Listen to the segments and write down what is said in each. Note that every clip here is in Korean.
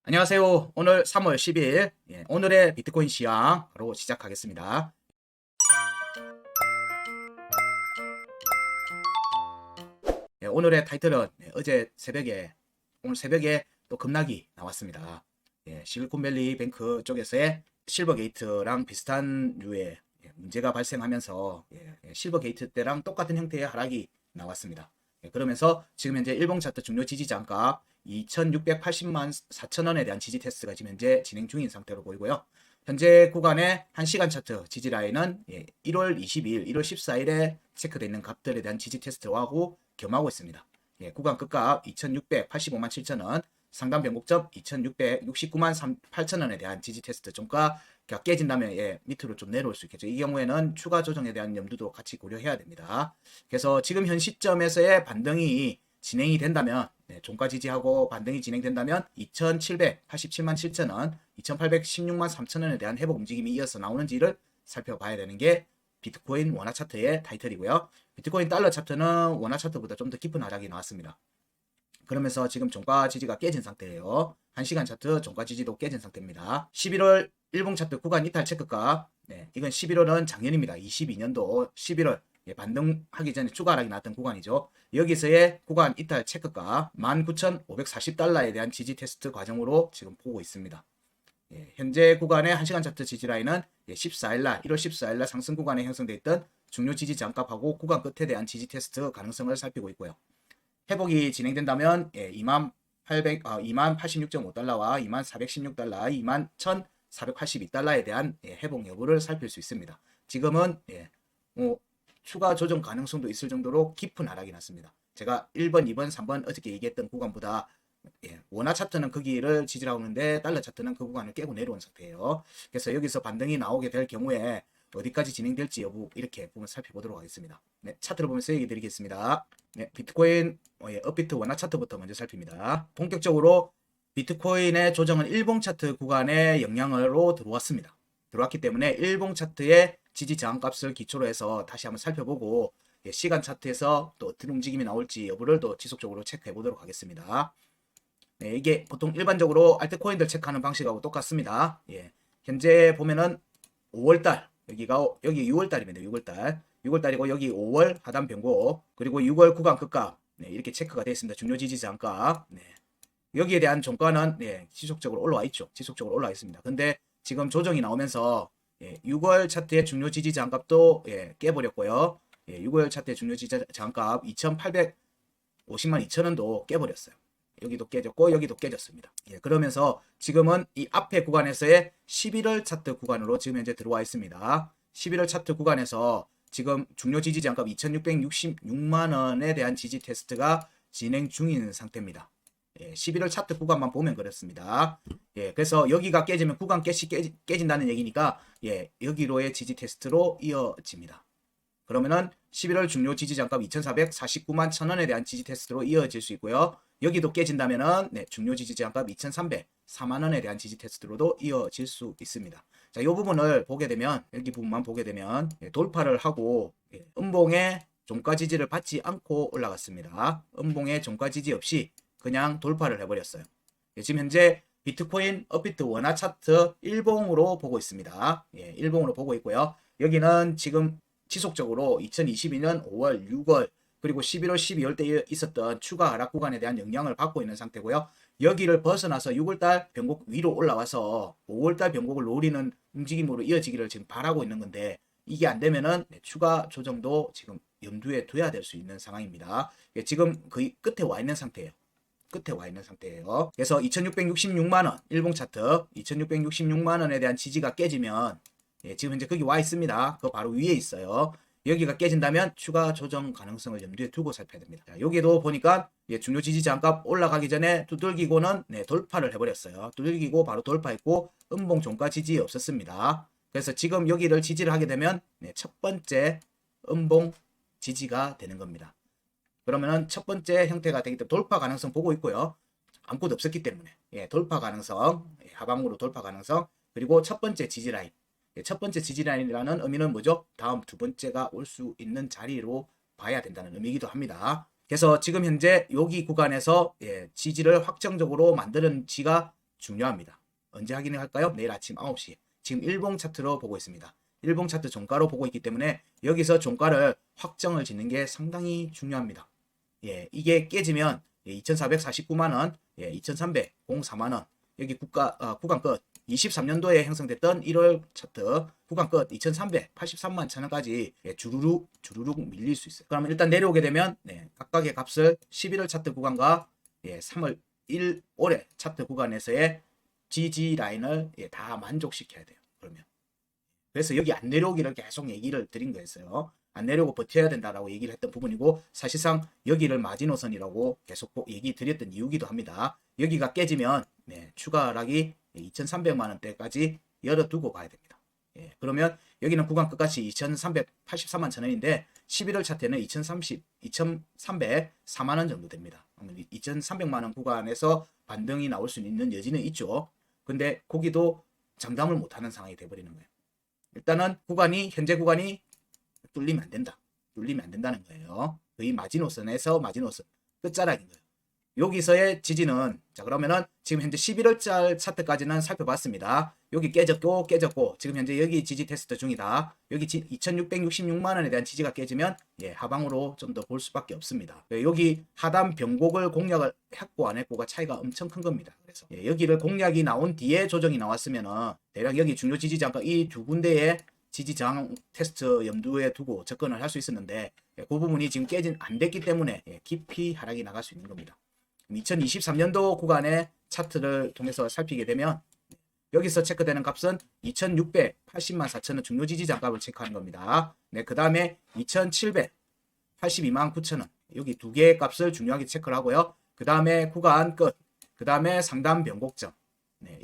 안녕하세요. 오늘 3월 10일 오늘의 비트코인 시황 바로 시작하겠습니다. 오늘의 타이틀은 오늘 새벽에 또 급락이 나왔습니다. 실리콘밸리 뱅크 쪽에서의 실버게이트랑 비슷한 류의 문제가 발생하면서 실버게이트 때랑 똑같은 형태의 하락이 나왔습니다. 그러면서 지금 현재 일봉 차트 중요 지지 장가 2680만 4천원에 대한 지지 테스트가 지금 현재 진행 중인 상태로 보이고요. 현재 구간의 1시간 차트 지지 라인은 1월 22일, 1월 14일에 체크되어 있는 값들에 대한 지지 테스트하고 겸하고 있습니다. 구간 끝값 2685만 7천원, 상단 변곡점 2669만 8천원에 대한 지지 테스트 종가가 깨진다면 밑으로 좀 내려올 수 있겠죠. 이 경우에는 추가 조정에 대한 염두도 같이 고려해야 됩니다. 그래서 지금 현 시점에서의 반등이 진행이 된다면 종가 지지하고 반등이 진행된다면 2787만 7천원, 2816만 3천원에 대한 회복 움직임이 이어서 나오는지를 살펴봐야 되는 게 비트코인 원화 차트의 타이틀이고요. 비트코인 달러 차트는 원화 차트보다 좀 더 깊은 하락이 나왔습니다. 그러면서 지금 종가 지지가 깨진 상태예요. 1시간 차트 종가 지지도 깨진 상태입니다. 11월 일봉 차트 구간 이탈 체크가 이건 11월은 작년입니다. 22년도 11월 반등하기 전에 추가 하락이 나왔던 구간이죠. 여기서의 구간 이탈 체크가 19,540달러에 대한 지지 테스트 과정으로 지금 보고 있습니다. 현재 구간의 1시간 차트 지지 라인은 14일날 1월 14일날 상승 구간에 형성되어 있던 중요 지지 장값하고 구간 끝에 대한 지지 테스트 가능성을 살피고 있고요. 회복이 진행된다면 2086.5달러와 2416달러, 21,482달러에 대한 회복 여부를 살필 수 있습니다. 지금은 추가 조정 가능성도 있을 정도로 깊은 하락이 났습니다. 제가 1번, 2번, 3번 어저께 얘기했던 구간보다 원화 차트는 거기를 지지를 하는데 달러 차트는 그 구간을 깨고 내려온 상태예요. 그래서 여기서 반등이 나오게 될 경우에 어디까지 진행될지 여부 이렇게 보면 살펴보도록 하겠습니다. 차트를 보면서 얘기 드리겠습니다. 비트코인 업비트 원화 차트부터 먼저 살핍니다. 본격적으로 비트코인의 조정은 일봉 차트 구간의 영향으로 들어왔기 때문에 일봉 차트의 지지 저항 값을 기초로 해서 다시 한번 살펴보고 시간 차트에서 또 어떤 움직임이 나올지 여부를 또 지속적으로 체크해 보도록 하겠습니다. 이게 보통 일반적으로 알트코인들 체크하는 방식하고 똑같습니다. 현재 보면은 5월달 여기 6월달입니다. 6월달이고 여기 5월 하단 변곡 그리고 6월 구간 끝값 이렇게 체크가 되어 있습니다. 중요 지지 장가 여기에 대한 종가는 지속적으로 올라와 있죠. 지속적으로 올라와 있습니다. 근데 지금 조정이 나오면서 6월 차트의 중요 지지 장값도 깨버렸고요. 6월 차트의 중요 지지 장값 2,850만 2천원도 깨버렸어요. 여기도 깨졌고 여기도 깨졌습니다. 그러면서 지금은 이 앞에 구간에서의 11월 차트 구간으로 지금 현재 들어와 있습니다. 11월 차트 구간에서 지금 중요 지지 장값 2666만원에 대한 지지 테스트가 진행 중인 상태입니다. 11월 차트 구간만 보면 그렇습니다. 그래서 여기가 깨지면 구간 깨진다는 얘기니까 여기로의 지지 테스트로 이어집니다. 그러면은 11월 중요 지지 장값 2,449만 1천원에 대한 지지 테스트로 이어질 수 있고요. 여기도 깨진다면은 중요 지지 장값 2,304만원에 대한 지지 테스트로도 이어질 수 있습니다. 자, 이 부분을 보게 되면 여기 부분만 보게 되면 돌파를 하고 음봉의 종가 지지를 받지 않고 올라갔습니다. 음봉의 종가 지지 없이 그냥 돌파를 해버렸어요. 지금 현재 비트코인 업비트 원화 차트 일봉으로 보고 있습니다. 일봉으로 보고 있고요. 여기는 지금 지속적으로 2022년 5월, 6월 그리고 11월, 12월 때 있었던 추가 하락 구간에 대한 영향을 받고 있는 상태고요. 여기를 벗어나서 6월달 변곡 위로 올라와서 5월달 변곡을 노리는 움직임으로 이어지기를 지금 바라고 있는 건데 이게 안 되면은 추가 조정도 지금 염두에 둬야 될 수 있는 상황입니다. 지금 거의 끝에 와 있는 상태예요. 그래서 2666만원 일봉 차트 2666만원에 대한 지지가 깨지면 지금 현재 거기 와 있습니다. 그 바로 위에 있어요. 여기가 깨진다면 추가 조정 가능성을 염두에 두고 살펴야 됩니다. 자, 여기도 보니까 중요 지지 장값 올라가기 전에 두들기고는 돌파를 해버렸어요. 두들기고 바로 돌파했고 음봉 종가 지지 없었습니다. 그래서 지금 여기를 지지를 하게 되면 첫 번째 음봉 지지가 되는 겁니다. 그러면은 첫 번째 형태가 되기 때문에 돌파 가능성 보고 있고요. 아무것도 없었기 때문에 돌파 가능성, 하방으로 돌파 가능성 그리고 첫 번째 지지 라인 첫 번째 지지라인이라는 의미는 뭐죠? 다음 두 번째가 올 수 있는 자리로 봐야 된다는 의미이기도 합니다. 그래서 지금 현재 여기 구간에서 지지를 확정적으로 만드는 지가 중요합니다. 언제 확인할까요? 내일 아침 9시. 지금 일봉 차트로 보고 있습니다. 일봉 차트 종가로 보고 있기 때문에 여기서 종가를 확정을 짓는 게 상당히 중요합니다. 예, 이게 깨지면 2,449만원, 2,300, 04만원, 여기 구간 끝 23년도에 형성됐던 1월 차트 구간 끝 2,383만 천원까지 주르륵 밀릴 수 있어요. 그러면 일단 내려오게 되면 각각의 값을 11월 차트 구간과 3월 1월의 차트 구간에서의 지지 라인을 다 만족시켜야 돼요. 그러면 그래서 여기 안 내려오기를 계속 얘기를 드린 거였어요. 안 내려오고 버텨야 된다라고 얘기를 했던 부분이고, 사실상 여기를 마지노선이라고 계속 얘기 드렸던 이유기도 합니다. 여기가 깨지면 추가 하락이 2,300만 원대까지 열어두고 가야 됩니다. 그러면 여기는 구간 끝까지 2,384만 천원인데 11월 차트는 2,304만 원 정도 됩니다. 2,300만 원 구간에서 반등이 나올 수 있는 여지는 있죠. 근데 거기도 장담을 못하는 상황이 돼버리는 거예요. 일단은 현재 구간이 뚫리면 안 된다. 뚫리면 안 된다는 거예요. 거의 마지노선에서 마지노선 끝자락인 거예요. 여기서의 지지는, 자 그러면은 지금 현재 11월달 차트까지는 살펴봤습니다. 여기 깨졌고 지금 현재 여기 지지 테스트 중이다. 여기 2,666만 원에 대한 지지가 깨지면 하방으로 좀 더 볼 수밖에 없습니다. 여기 하단 변곡을 공략을 했고 안 했고가 차이가 엄청 큰 겁니다. 그래서 여기를 공략이 나온 뒤에 조정이 나왔으면은 대략 여기 중요 지지 장가 이 두 군데의 지지 저항 테스트 염두에 두고 접근을 할 수 있었는데 그 부분이 지금 안 됐기 때문에 깊이 하락이 나갈 수 있는 겁니다. 2023년도 구간의 차트를 통해서 살피게 되면 여기서 체크되는 값은 2,680만 4천원 중요 지지 장값을 체크하는 겁니다. 그 다음에 2,782만 9천원 여기 두 개의 값을 중요하게 체크를 하고요. 그 다음에 구간 끝, 그 다음에 상단 변곡점,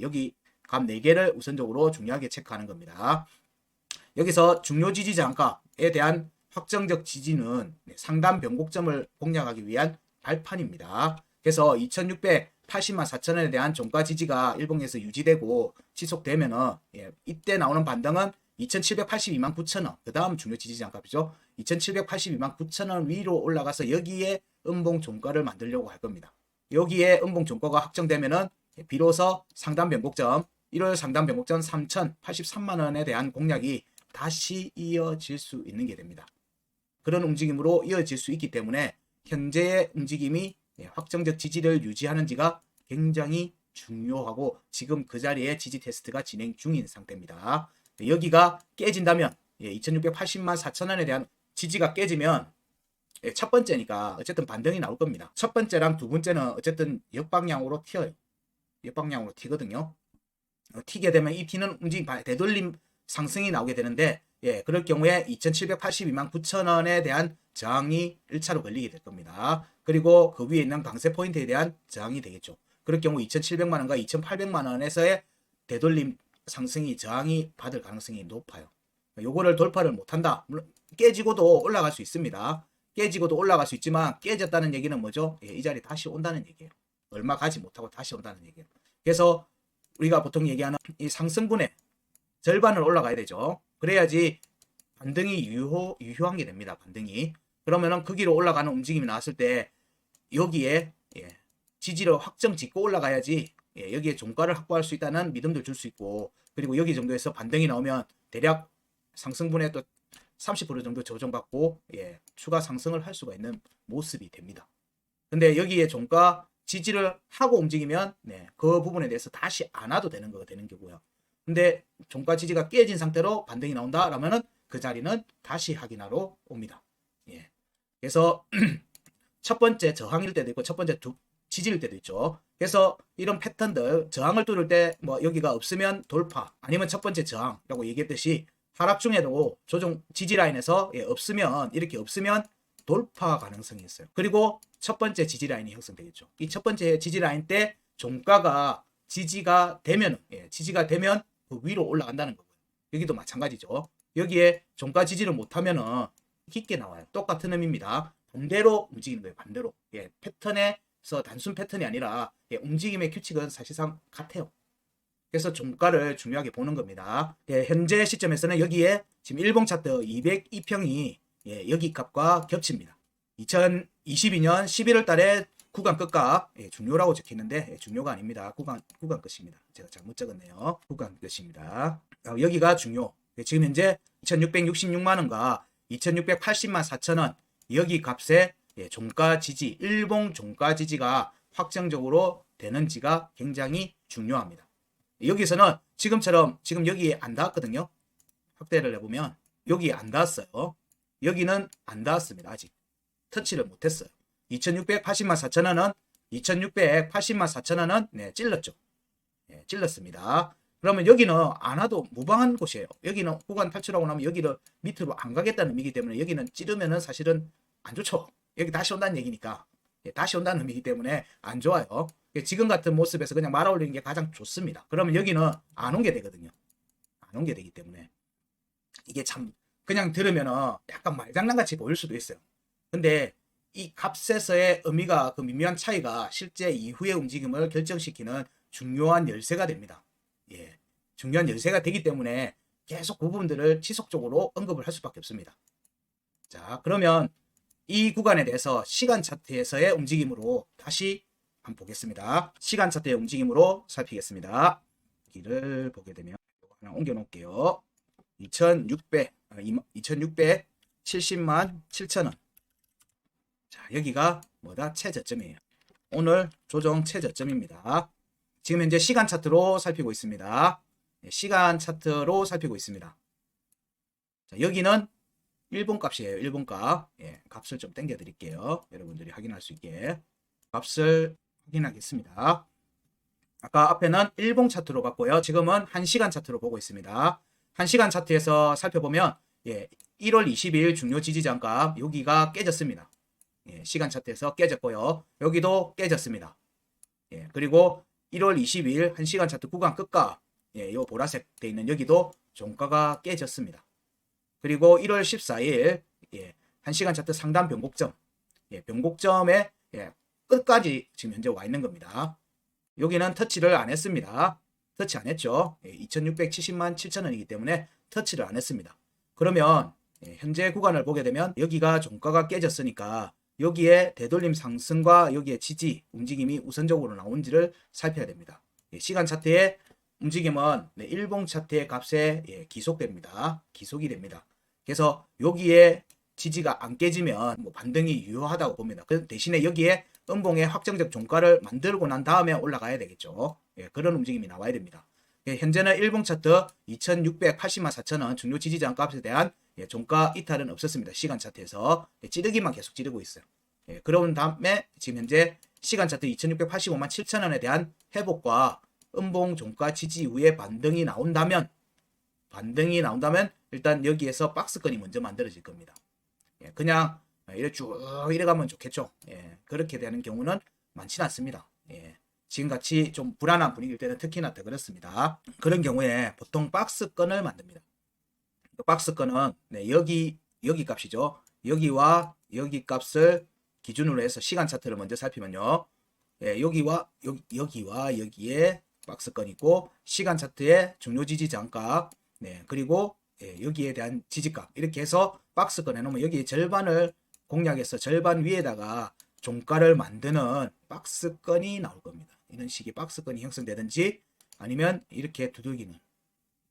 여기 값 4개를 우선적으로 중요하게 체크하는 겁니다. 여기서 중요 지지 장값에 대한 확정적 지지는 상단 변곡점을 공략하기 위한 발판입니다. 그래서 2,680만 4천원에 대한 종가 지지가 일봉에서 유지되고 지속되면은 이때 나오는 반등은 2,782만 9천원, 그 다음 중요 지지 장값이죠. 2,782만 9천원 위로 올라가서 여기에 음봉 종가를 만들려고 할 겁니다. 여기에 음봉 종가가 확정되면은 비로소 상단 변곡점 1월 상단 변곡점 3,083만 원에 대한 공략이 다시 이어질 수 있는 게 됩니다. 그런 움직임으로 이어질 수 있기 때문에 현재의 움직임이 확정적 지지를 유지하는지가 굉장히 중요하고 지금 그 자리에 지지 테스트가 진행 중인 상태입니다. 여기가 깨진다면 2,680만 4천원에 대한 지지가 깨지면 첫 번째니까 어쨌든 반등이 나올 겁니다. 첫 번째랑 두 번째는 어쨌든 역방향으로 튀어요. 역방향으로 튀거든요. 튀게 되면 이 튀는 움직임 되돌림 상승이 나오게 되는데 그럴 경우에 2,782만 9천원에 대한 저항이 1차로 걸리게 될 겁니다. 그리고 그 위에 있는 강세 포인트에 대한 저항이 되겠죠. 그럴 경우 2,700만 원과 2,800만 원에서의 되돌림 상승이 저항이 받을 가능성이 높아요. 요거를 돌파를 못한다. 물론 깨지고도 올라갈 수 있습니다. 깨지고도 올라갈 수 있지만 깨졌다는 얘기는 뭐죠? 이 자리 다시 온다는 얘기예요. 얼마 가지 못하고 다시 온다는 얘기예요. 그래서 우리가 보통 얘기하는 이 상승분의 절반을 올라가야 되죠. 그래야지 반등이 유효한 게 됩니다. 반등이. 그러면은 그 길로 올라가는 움직임이 나왔을 때 여기에 지지를 확정 짓고 올라가야지 여기에 종가를 확보할 수 있다는 믿음도 줄 수 있고, 그리고 여기 정도에서 반등이 나오면 대략 상승분의 또 30% 정도 조정받고 추가 상승을 할 수가 있는 모습이 됩니다. 근데 여기에 종가 지지를 하고 움직이면 그 부분에 대해서 다시 안 와도 되는 거고요. 근데 종가 지지가 깨진 상태로 반등이 나온다 라면은 그 자리는 다시 확인하러 옵니다. 그래서 첫 번째 저항일 때도 있고 첫 번째 지지일 때도 있죠. 그래서 이런 패턴들 저항을 뚫을 때 뭐 여기가 없으면 돌파, 아니면 첫 번째 저항이라고 얘기했듯이 하락 중에도 조정 지지 라인에서 없으면 이렇게 없으면 돌파 가능성이 있어요. 그리고 첫 번째 지지 라인이 형성되겠죠. 이 첫 번째 지지 라인 때 종가가 지지가 되면 그 위로 올라간다는 거고요. 여기도 마찬가지죠. 여기에 종가 지지를 못하면은 깊게 나와요. 똑같은 의미입니다. 반대로 움직이는 거예요. 반대로. 패턴에서 단순 패턴이 아니라 움직임의 규칙은 사실상 같아요. 그래서 종가를 중요하게 보는 겁니다. 현재 시점에서는 여기에 지금 일봉 차트 202평이 여기 값과 겹칩니다. 2022년 11월 달에 구간 끝과 중요라고 적혀 있는데 중요가 아닙니다. 구간 끝입니다. 제가 잘못 적었네요. 구간 끝입니다. 여기가 중요. 지금 현재 2666만 원과 2680만 4천원 여기 값에 종가 지지, 일봉 종가 지지가 확정적으로 되는지가 굉장히 중요합니다. 여기서는 지금처럼 지금 여기에 안 닿았거든요. 확대를 해보면 여기 안 닿았어요. 여기는 안 닿았습니다. 아직 터치를 못했어요. 2680만 4천원은 2680만 4천원은 찔렀죠. 찔렀습니다. 그러면 여기는 안 와도 무방한 곳이에요. 여기는 구간 탈출하고 나면 여기를 밑으로 안 가겠다는 의미이기 때문에 여기는 찌르면은 사실은 안 좋죠. 여기 다시 온다는 얘기니까. 다시 온다는 의미이기 때문에 안 좋아요. 지금 같은 모습에서 그냥 말아 올리는 게 가장 좋습니다. 그러면 여기는 안 오게 되거든요. 안 오게 되기 때문에 이게 참 그냥 들으면은 약간 말장난같이 보일 수도 있어요. 근데 이 값에서의 의미가 그 미묘한 차이가 실제 이후의 움직임을 결정시키는 중요한 열쇠가 됩니다. 중요한 열쇠가 되기 때문에 계속 그 부분들을 지속적으로 언급을 할 수밖에 없습니다. 자, 그러면 이 구간에 대해서 시간 차트에서의 움직임으로 다시 한번 보겠습니다. 시간 차트의 움직임으로 살피겠습니다. 여기를 보게 되면 하나 옮겨 놓을게요. 2670만 7천원. 자, 여기가 뭐다? 최저점이에요. 오늘 조정 최저점입니다. 지금 현재 시간 차트로 살피고 있습니다. 시간 차트로 살피고 있습니다. 자, 여기는 일본 값이에요. 일본 값. 값을 좀 당겨 드릴게요. 여러분들이 확인할 수 있게 값을 확인하겠습니다. 아까 앞에는 일본 차트로 봤고요. 지금은 1시간 차트로 보고 있습니다. 1시간 차트에서 살펴보면 1월 20일 중요 지지장 값 여기가 깨졌습니다. 시간 차트에서 깨졌고요. 여기도 깨졌습니다. 그리고 1월 20일 1시간 차트 구간 끝과 요 보라색 돼 있는 여기도 종가가 깨졌습니다. 그리고 1월 14일 1시간 차트 상단 변곡점 변곡점의 끝까지 지금 현재 와 있는 겁니다. 여기는 터치를 안 했습니다. 터치 안 했죠. 2670만 7천원이기 때문에 터치를 안 했습니다. 그러면 현재 구간을 보게 되면 여기가 종가가 깨졌으니까 여기에 되돌림 상승과 여기에 지지 움직임이 우선적으로 나온지를 살펴야 됩니다. 시간 차트의 움직임은 일봉 차트의 값에 기속됩니다. 기속이 됩니다. 그래서 여기에 지지가 안 깨지면 반등이 유효하다고 봅니다. 그 대신에 여기에 음봉의 확정적 종가를 만들고 난 다음에 올라가야 되겠죠. 그런 움직임이 나와야 됩니다. 현재는 일봉 차트 2680만 4천원 중요 지지장 값에 대한 종가 이탈은 없었습니다. 시간 차트에서 찌르기만 계속 찌르고 있어요. 그런 다음에 지금 현재 시간 차트 2685만 7천원에 대한 회복과 음봉 종가 지지 이후에 반등이 나온다면 일단 여기에서 박스권이 먼저 만들어질 겁니다. 그냥 이래 쭉 이래 가면 좋겠죠. 그렇게 되는 경우는 많지는 않습니다. 지금같이 좀 불안한 분위기일 때는 특히나 더 그렇습니다. 그런 경우에 보통 박스권을 만듭니다. 박스권은 여기 값이죠. 여기와 여기 값을 기준으로 해서 시간 차트를 먼저 살피면요. 여기와 여기에 박스권이 있고 시간 차트의 중요 지지 장가 그리고 여기에 대한 지지값 이렇게 해서 박스권 해놓으면 여기 절반을 공략해서 절반 위에다가 종가를 만드는 박스권이 나올 겁니다. 이런 식의 박스권이 형성되든지 아니면 이렇게 두들기는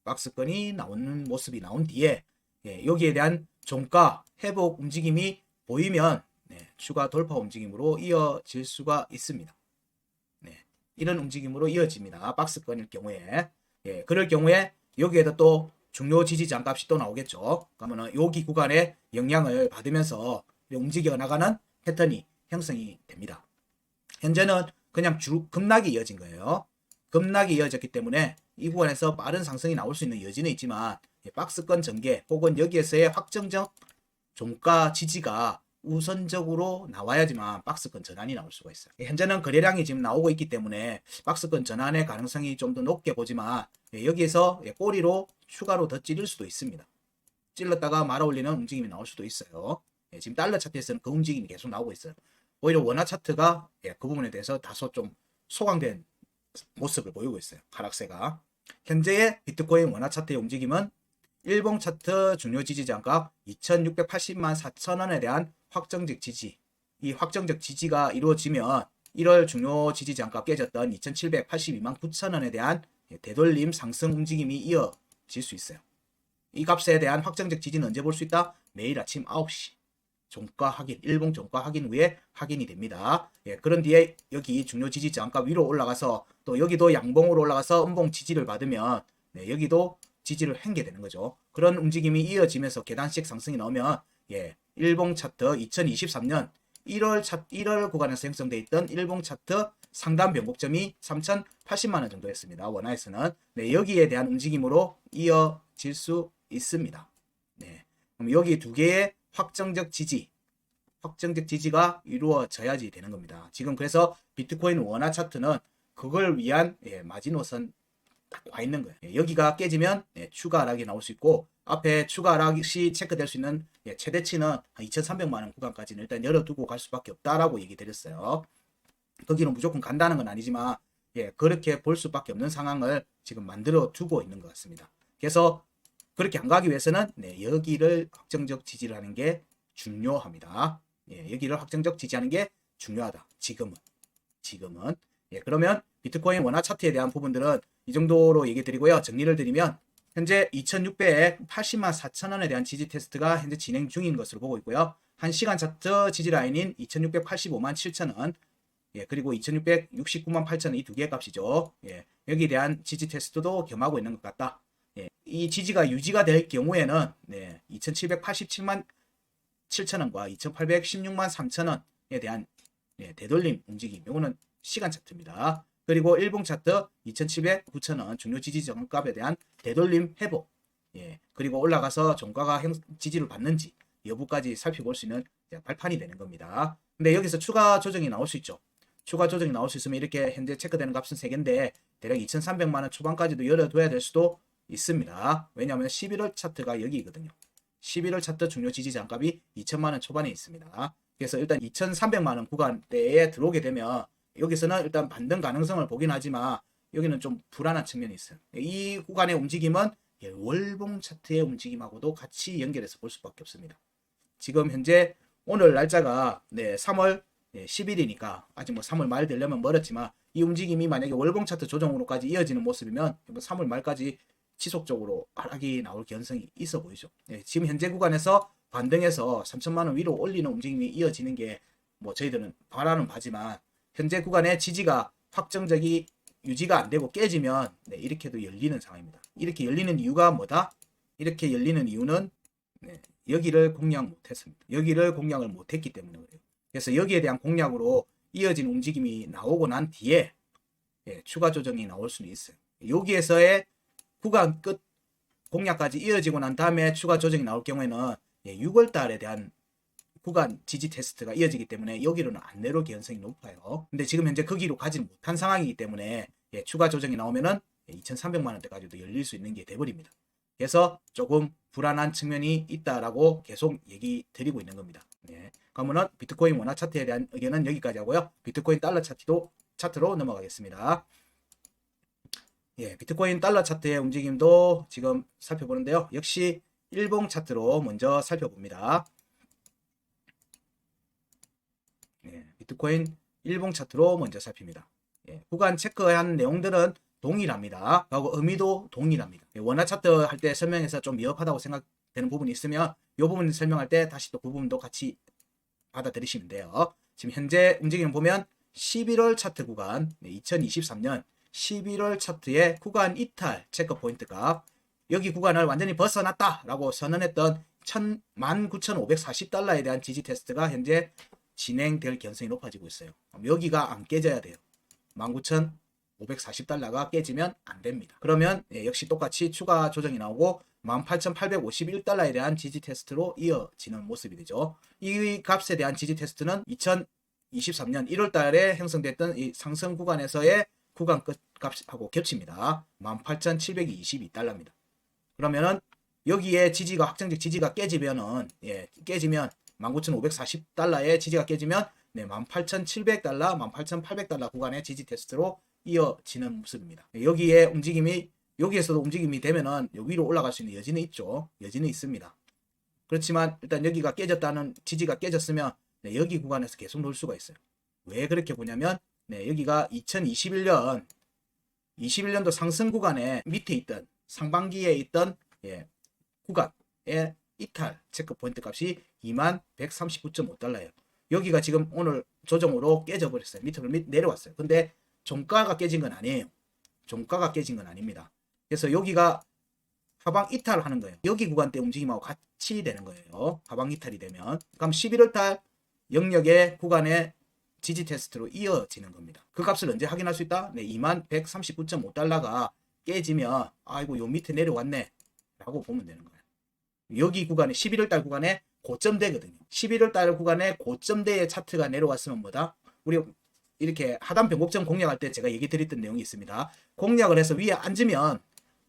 박스권이 나오는 모습이 나온 뒤에 여기에 대한 종가 회복 움직임이 보이면 추가 돌파 움직임으로 이어질 수가 있습니다. 이런 움직임으로 이어집니다. 박스권일 경우에 그럴 경우에 여기에도 또 중요 지지장 값이 또 나오겠죠. 그러면 여기 구간에 영향을 받으면서 움직여 나가는 패턴이 형성이 됩니다. 현재는 그냥 급락이 이어진 거예요. 급락이 이어졌기 때문에 이 구간에서 빠른 상승이 나올 수 있는 여지는 있지만 박스권 전개 혹은 여기에서의 확정적 종가 지지가 우선적으로 나와야지만 박스권 전환이 나올 수가 있어요. 현재는 거래량이 지금 나오고 있기 때문에 박스권 전환의 가능성이 좀 더 높게 보지만 여기에서 꼬리로 추가로 더 찌를 수도 있습니다. 찔렀다가 말아 올리는 움직임이 나올 수도 있어요. 지금 달러 차트에서는 그 움직임이 계속 나오고 있어요. 오히려 원화 차트가 그 부분에 대해서 다소 좀 소강된 모습을 보이고 있어요. 하락세가. 현재의 비트코인 원화 차트의 움직임은 일봉 차트 중요 지지장가 2680만 4천원에 대한 확정적 지지, 이 확정적 지지가 이루어지면 1월 중요 지지 저항가 깨졌던 2782만 9천원에 대한 되돌림 상승 움직임이 이어질 수 있어요. 이 값에 대한 확정적 지지는 언제 볼 수 있다? 매일 아침 9시 종가 확인, 일봉 종가 확인 후에 확인이 됩니다. 그런 뒤에 여기 중요 지지 저항가 위로 올라가서 또 여기도 양봉으로 올라가서 음봉 지지를 받으면 여기도 지지를 횡게 되는 거죠. 그런 움직임이 이어지면서 계단식 상승이 나오면 일봉 차트 2023년 1월 구간에서 형성되어 있던 일봉 차트 상단 변곡점이 3,080만원 정도였습니다. 원화에서는 여기에 대한 움직임으로 이어질 수 있습니다. 그럼 여기 두 개의 확정적 지지가 이루어져야지 되는 겁니다. 지금 그래서 비트코인 원화 차트는 그걸 위한 마지노선 딱 와 있는 거예요. 여기가 깨지면 추가 하락이 나올 수 있고 앞에 추가 하락이 체크될 수 있는 최대치는 한 2,300만원 구간까지는 일단 열어두고 갈 수밖에 없다라고 얘기 드렸어요. 거기는 무조건 간다는 건 아니지만 그렇게 볼 수밖에 없는 상황을 지금 만들어 두고 있는 것 같습니다. 그래서 그렇게 안 가기 위해서는 여기를 확정적 지지를 하는 게 중요합니다. 여기를 확정적 지지하는 게 중요하다. 지금은. 그러면 비트코인 원화 차트에 대한 부분들은 이 정도로 얘기 드리고요. 정리를 드리면 현재 2680만 4천원에 대한 지지 테스트가 현재 진행 중인 것으로 보고 있고요. 1시간 차트 지지 라인인 2685만 7천원 그리고 2669만 8천원 이 두 개의 값이죠. 여기에 대한 지지 테스트도 겸하고 있는 것 같다. 이 지지가 유지가 될 경우에는 2787만 7천원과 2816만 3천원에 대한 되돌림 움직임, 이거는 시간 차트입니다. 그리고 일봉 차트 2700, 9천원 중요 지지 저항값에 대한 되돌림 회복, 그리고 올라가서 종가가 지지를 받는지 여부까지 살펴볼 수 있는 발판이 되는 겁니다. 근데 여기서 추가 조정이 나올 수 있죠. 추가 조정이 나올 수 있으면 이렇게 현재 체크되는 값은 3개인데 대략 2,300만원 초반까지도 열어둬야 될 수도 있습니다. 왜냐하면 11월 차트가 여기거든요. 11월 차트 중요 지지 저항값이 2천만원 초반에 있습니다. 그래서 일단 2,300만원 구간대에 들어오게 되면 여기서는 일단 반등 가능성을 보긴 하지만 여기는 좀 불안한 측면이 있어요. 이 구간의 움직임은 월봉 차트의 움직임하고도 같이 연결해서 볼 수밖에 없습니다. 지금 현재 오늘 날짜가 3월 10일이니까 아직 뭐 3월 말 되려면 멀었지만 이 움직임이 만약에 월봉 차트 조정으로까지 이어지는 모습이면 3월 말까지 지속적으로 하락이 나올 가능성이 있어 보이죠. 지금 현재 구간에서 반등해서 3천만원 위로 올리는 움직임이 이어지는 게 뭐 저희들은 바라는 바지만 현재 구간의 지지가 확정적이 유지가 안 되고 깨지면 이렇게도 열리는 상황입니다. 이렇게 열리는 이유가 뭐다? 이렇게 열리는 이유는 여기를 공략 못했습니다. 여기를 공략을 못했기 때문에 그래요. 그래서 여기에 대한 공략으로 이어진 움직임이 나오고 난 뒤에 추가 조정이 나올 수는 있어요. 여기에서의 구간 끝 공략까지 이어지고 난 다음에 추가 조정이 나올 경우에는 6월 달에 대한 구간 지지 테스트가 이어지기 때문에 여기로는 안 내려올 가능성이 높아요. 근데 지금 현재 거기로 가지 못한 상황이기 때문에 추가 조정이 나오면은 2,300만원대까지도 열릴 수 있는 게 돼버립니다. 그래서 조금 불안한 측면이 있다라고 계속 얘기 드리고 있는 겁니다. 그러면은 비트코인 원화 차트에 대한 의견은 여기까지 하고요. 비트코인 달러 차트로 넘어가겠습니다. 비트코인 달러 차트의 움직임도 지금 살펴보는데요. 역시 일봉 차트로 먼저 살펴봅니다. 비트코인 일봉 차트로 먼저 살핍니다. 구간 체크한 내용들은 동일합니다. 하고 의미도 동일합니다. 원화 차트 할 때 설명해서 좀 미흡하다고 생각되는 부분이 있으면 이 부분 설명할 때 다시 또 그 부분도 같이 받아들이시면 돼요. 지금 현재 움직임 보면 11월 차트 구간 2023년 11월 차트의 구간 이탈 체크 포인트 값 여기 구간을 완전히 벗어났다라고 선언했던 19,540달러에 대한 지지 테스트가 현재 진행될 가능성이 높아지고 있어요. 여기가 안 깨져야 돼요. 19,540달러가 깨지면 안 됩니다. 그러면 역시 똑같이 추가 조정이 나오고 18,851달러에 대한 지지 테스트로 이어지는 모습이 되죠. 이 값에 대한 지지 테스트는 2023년 1월 달에 형성됐던 이 상승 구간에서의 구간 끝 값하고 겹칩니다. 18,722달러입니다. 그러면은 여기에 지지가 확정적 지지가 깨지면 19,540달러의 지지가 깨지면 18,700달러, 18,800달러 구간의 지지 테스트로 이어지는 모습입니다. 여기에 움직임이 여기에서도 움직임이 되면은 위로 올라갈 수 있는 여지는 있죠. 여지는 있습니다. 그렇지만 일단 여기가 깨졌다는 지지가 깨졌으면 여기 구간에서 계속 놀 수가 있어요. 왜 그렇게 보냐면 여기가 21년도 상승 구간에 밑에 있던 상반기에 있던 구간의 이탈 체크 포인트 값이 2139.5달러예요. 여기가 지금 오늘 조정으로 깨져 버렸어요. 밑으로 내려왔어요. 근데 종가가 깨진 건 아니에요. 종가가 깨진 건 아닙니다. 그래서 여기가 하방 이탈하는 거예요. 여기 구간대 움직임하고 같이 되는 거예요. 하방 이탈이 되면. 그럼 11월달 영역의 구간의 지지 테스트로 이어지는 겁니다. 그 값을 언제 확인할 수 있다? 2139.5달러가 깨지면 아이고 요 밑에 내려왔네 라고 보면 되는 거예요. 여기 구간에 11월달 구간에 고점대거든요. 11월달 구간에 고점대의 차트가 내려왔으면 뭐다? 우리 이렇게 하단 변곡점 공략할 때 제가 얘기 드렸던 내용이 있습니다. 공략을 해서 위에 앉으면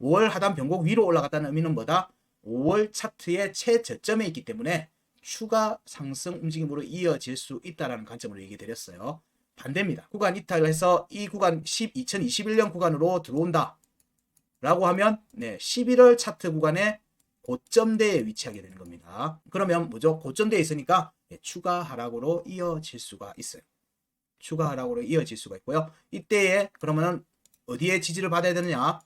5월 하단 변곡 위로 올라갔다는 의미는 뭐다? 5월 차트의 최저점에 있기 때문에 추가 상승 움직임으로 이어질 수 있다는 관점으로 얘기 드렸어요. 반대입니다. 구간 이탈을 해서 이 구간 2021년 구간으로 들어온다 라고 하면 11월 차트 구간에 고점대에 위치하게 되는 겁니다. 그러면 뭐죠? 고점대에 있으니까 추가 하락으로 이어질 수가 있어요. 추가 하락으로 이어질 수가 있고요. 이때에 그러면은 어디에 지지를 받아야 되느냐?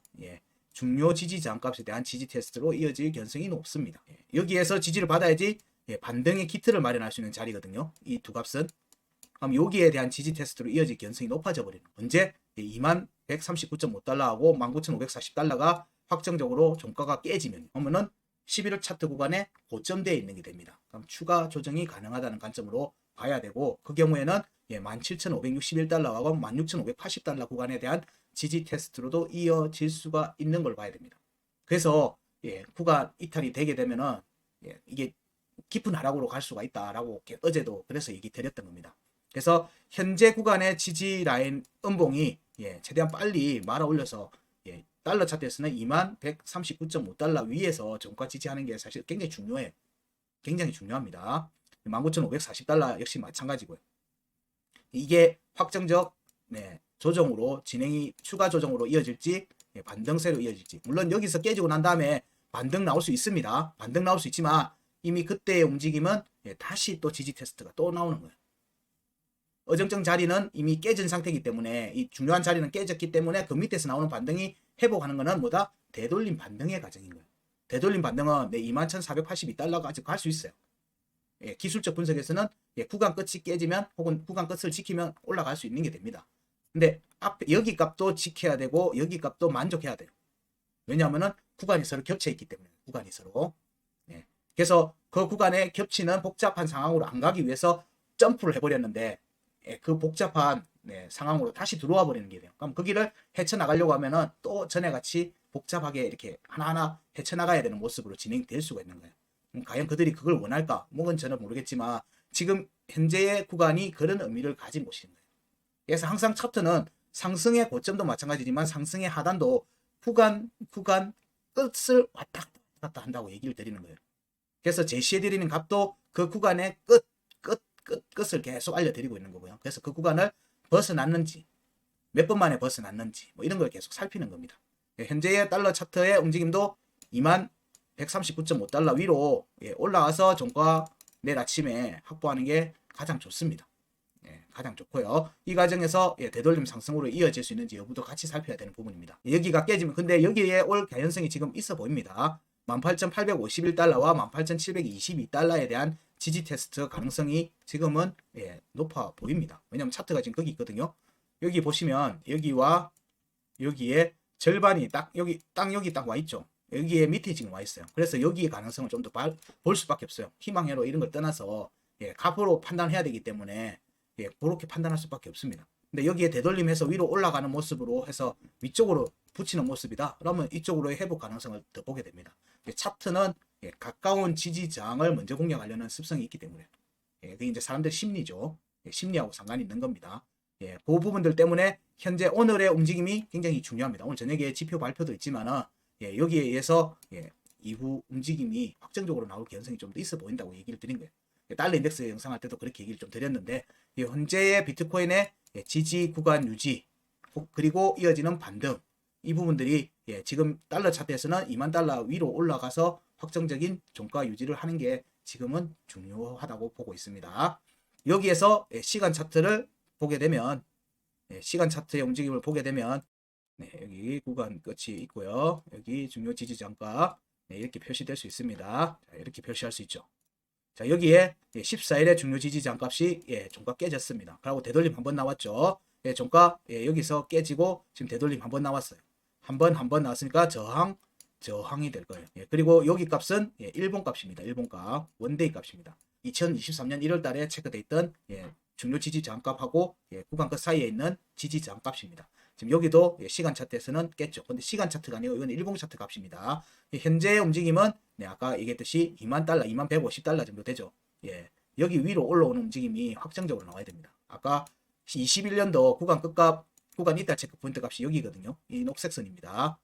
중요 지지 저항값에 대한 지지 테스트로 이어질 가능성이 높습니다. 여기에서 지지를 받아야지 반등의 키트를 마련할 수 있는 자리거든요. 이 두 값은. 그럼 여기에 대한 지지 테스트로 이어질 가능성이 높아져 버리는. 언제? 2139.5달러하고 19,540달러가 확정적으로 종가가 깨지면 그러면은 11월 차트 구간에 고점대에 있는 게 됩니다. 그럼 추가 조정이 가능하다는 관점으로 봐야 되고 그 경우에는 17,561달러하고 16,580달러 구간에 대한 지지 테스트로도 이어질 수가 있는 걸 봐야 됩니다. 그래서 구간 이탈이 되게 되면은 이게 깊은 하락으로 갈 수가 있다라고 어제도 그래서 얘기 드렸던 겁니다. 그래서 현재 구간의 지지 라인 음봉이 최대한 빨리 말아 올려서 달러 차트에서는 2139.5달러 위에서 종가 지지하는 게 사실 굉장히 중요해요. 굉장히 중요합니다. 19,540달러 역시 마찬가지고요. 이게 확정적 조정으로 진행이 추가 조정으로 이어질지 반등세로 이어질지 물론 여기서 깨지고 난 다음에 반등 나올 수 있습니다. 반등 나올 수 있지만 이미 그때의 움직임은 다시 또 지지 테스트가 또 나오는 거예요. 어정쩡 자리는 이미 깨진 상태이기 때문에 이 중요한 자리는 깨졌기 때문에 그 밑에서 나오는 반등이 회복하는 거는 뭐다? 되돌림 반등의 과정인 거예요. 되돌림 반등은 21,482달러까지 갈 수 있어요. 기술적 분석에서는 구간 끝이 깨지면 혹은 구간 끝을 지키면 올라갈 수 있는 게 됩니다. 근데 앞에 여기 값도 지켜야 되고 여기 값도 만족해야 돼요. 왜냐하면은 구간이 서로 겹쳐 있기 때문에 구간이 서로. 그래서 그 구간에 겹치는 복잡한 상황으로 안 가기 위해서 점프를 해버렸는데 그 복잡한 상황으로 다시 들어와 버리는 게 돼요. 그럼 그 길을 헤쳐나가려고 하면은 또 전에 같이 복잡하게 이렇게 하나하나 헤쳐나가야 되는 모습으로 진행될 수가 있는 거예요. 과연 그들이 그걸 원할까? 뭐는 저는 모르겠지만 지금 현재의 구간이 그런 의미를 가진 곳인 거예요. 그래서 항상 차트는 상승의 고점도 마찬가지지만 상승의 하단도 구간 끝을 왔다 갔다 한다고 얘기를 드리는 거예요. 그래서 제시해드리는 값도 그 구간의 끝을 계속 알려드리고 있는 거고요. 그래서 그 구간을 벗어났는지 몇 번 만에 벗어났는지 뭐 이런 걸 계속 살피는 겁니다. 현재의 달러 차트의 움직임도 2139.5달러 위로 올라와서 종가 내일 아침에 확보하는 게 가장 좋습니다. 가장 좋고요. 이 과정에서 되돌림 상승으로 이어질 수 있는지 여부도 같이 살펴야 되는 부분입니다. 여기가 깨지면 근데 여기에 올 가능성이 지금 있어 보입니다. 18,851달러와 18,722달러에 대한 지지 테스트 가능성이 지금은 높아 보입니다. 왜냐하면 차트가 지금 거기 있거든요. 여기 보시면 여기와 여기에 절반이 딱 여기 딱 와 있죠. 여기에 밑에 지금 와 있어요. 그래서 여기의 가능성을 좀 더 볼 수밖에 없어요. 희망회로 이런 걸 떠나서 값으로 판단해야 되기 때문에 그렇게 판단할 수밖에 없습니다. 근데 여기에 되돌림해서 위로 올라가는 모습으로 해서 위쪽으로 붙이는 모습이다. 그러면 이쪽으로의 회복 가능성을 더 보게 됩니다. 차트는 가까운 지지 저항을 먼저 공략하려는 습성이 있기 때문에 그게 이제 사람들 심리죠. 심리하고 상관이 있는 겁니다. 그 부분들 때문에 현재 오늘의 움직임이 굉장히 중요합니다. 오늘 저녁에 지표 발표도 있지만은 여기에 의해서 이후 움직임이 확정적으로 나올 가능성이 좀 더 있어 보인다고 얘기를 드린 거예요. 달러 인덱스 영상할 때도 그렇게 얘기를 좀 드렸는데 현재의 비트코인의 지지 구간 유지 그리고 이어지는 반등 이 부분들이 지금 달러 차트에서는 2만 달러 위로 올라가서 확정적인 종가 유지를 하는 게 지금은 중요하다고 보고 있습니다. 여기에서 시간 차트를 보게 되면 시간 차트의 움직임을 보게 되면 여기 구간 끝이 있고요. 여기 중요 지지 장가 이렇게 표시될 수 있습니다. 자, 이렇게 표시할 수 있죠. 자, 여기에 14일의 중요 지지 장값이 종가 깨졌습니다. 그리고 되돌림 한번 나왔죠. 종가 여기서 깨지고 지금 되돌림 한번 나왔어요. 한 번 나왔으니까 저항이 될 거예요. 그리고 여기 값은 일본 값입니다. 일본 값 원데이 값입니다. 2023년 1월 달에 체크돼 있던 중요 지지 저항값하고 구간 끝 사이에 있는 지지 저항값입니다. 지금 여기도 시간 차트에서는 깼죠. 근데 시간 차트가 아니고 이건 일본 차트 값입니다. 현재 움직임은 아까 얘기했듯이 2만 달러, 2만 150달러 정도 되죠. 여기 위로 올라오는 움직임이 확정적으로 나와야 됩니다. 아까 21년도 구간 끝값, 구간 이탈 체크 포인트 값이 여기거든요. 이 녹색 선입니다.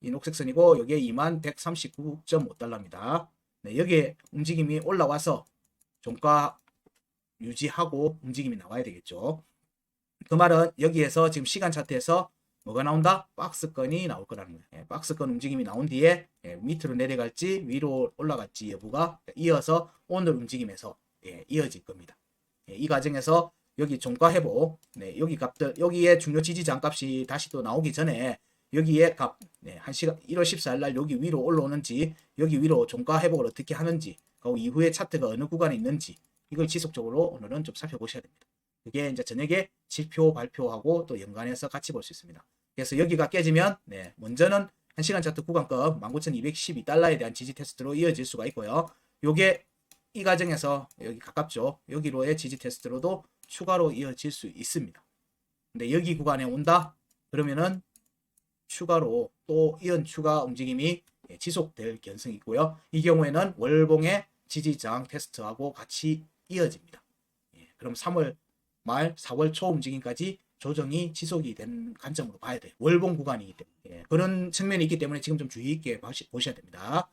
이 녹색 선이고 여기에 2만 139.5달러입니다. 여기에 움직임이 올라와서 종가 유지하고 움직임이 나와야 되겠죠. 그 말은 여기에서 지금 시간 차트에서 뭐가 나온다? 박스권이 나올 거라는 거예요. 박스권 움직임이 나온 뒤에 밑으로 내려갈지 위로 올라갈지 여부가 이어서 오늘 움직임에서 이어질 겁니다. 이 과정에서 여기 종가 회복, 여기 값들, 여기에 중요 지지 장값이 다시 또 나오기 전에 여기에 값, 1시간 1월 14일 날 여기 위로 올라오는지, 여기 위로 종가 회복을 어떻게 하는지, 그 이후에 차트가 어느 구간에 있는지 이걸 지속적으로 오늘은 좀 살펴보셔야 됩니다. 그게 이제 저녁에 지표 발표하고 또 연관해서 같이 볼 수 있습니다. 그래서 여기가 깨지면 먼저는 1시간 차트 구간급 19,212달러에 대한 지지 테스트로 이어질 수가 있고요. 요게 이 과정에서 여기 가깝죠. 여기로의 지지 테스트로도 추가로 이어질 수 있습니다. 근데 여기 구간에 온다? 그러면은 추가로 또 이런 추가 움직임이 지속될 가능성이 있고요. 이 경우에는 월봉의 지지 저항 테스트하고 같이 이어집니다. 그럼 3월 말 4월 초 움직임까지 조정이 지속이 된 관점으로 봐야 돼요. 월봉 구간이기 때문에. 그런 측면이 있기 때문에 지금 좀 주의 있게 보셔야 됩니다.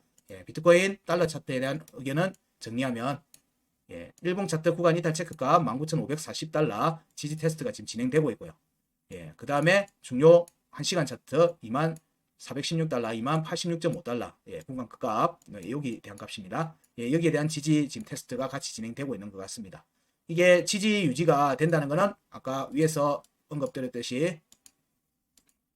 비트코인 달러 차트에 대한 의견은 정리하면 일봉 차트 구간 이탈 체크값 19,540달러 지지 테스트가 지금 진행되고 있고요. 그 다음에 중요 1시간 차트 2416달러, 286.5달러 구간 값 여기 대한 값입니다. 여기에 대한 지지 지금 테스트가 같이 진행되고 있는 것 같습니다. 이게 지지 유지가 된다는 것은 아까 위에서 언급드렸듯이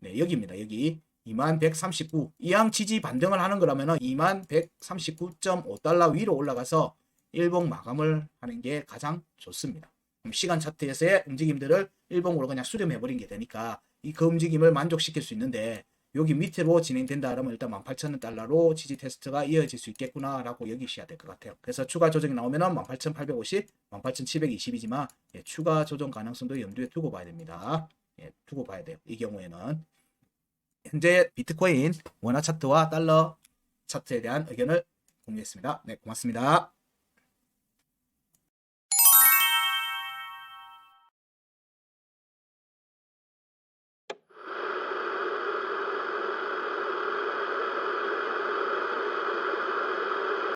여기입니다. 여기 2139 이항 지지 반등을 하는 거라면 2139.5달러 위로 올라가서 일봉 마감을 하는 게 가장 좋습니다. 시간 차트에서의 움직임들을 일봉으로 그냥 수렴해버린 게 되니까 그 움직임을 만족시킬 수 있는데 여기 밑으로 진행된다 그러면 일단 18,000달러로 지지 테스트가 이어질 수 있겠구나 라고 여기셔야 될 것 같아요. 그래서 추가 조정이 나오면은 18,850, 18,720이지만 추가 조정 가능성도 염두에 두고 봐야 됩니다. 두고 봐야 돼요. 이 경우에는 현재 비트코인 원화 차트와 달러 차트에 대한 의견을 공유했습니다. 네, 고맙습니다.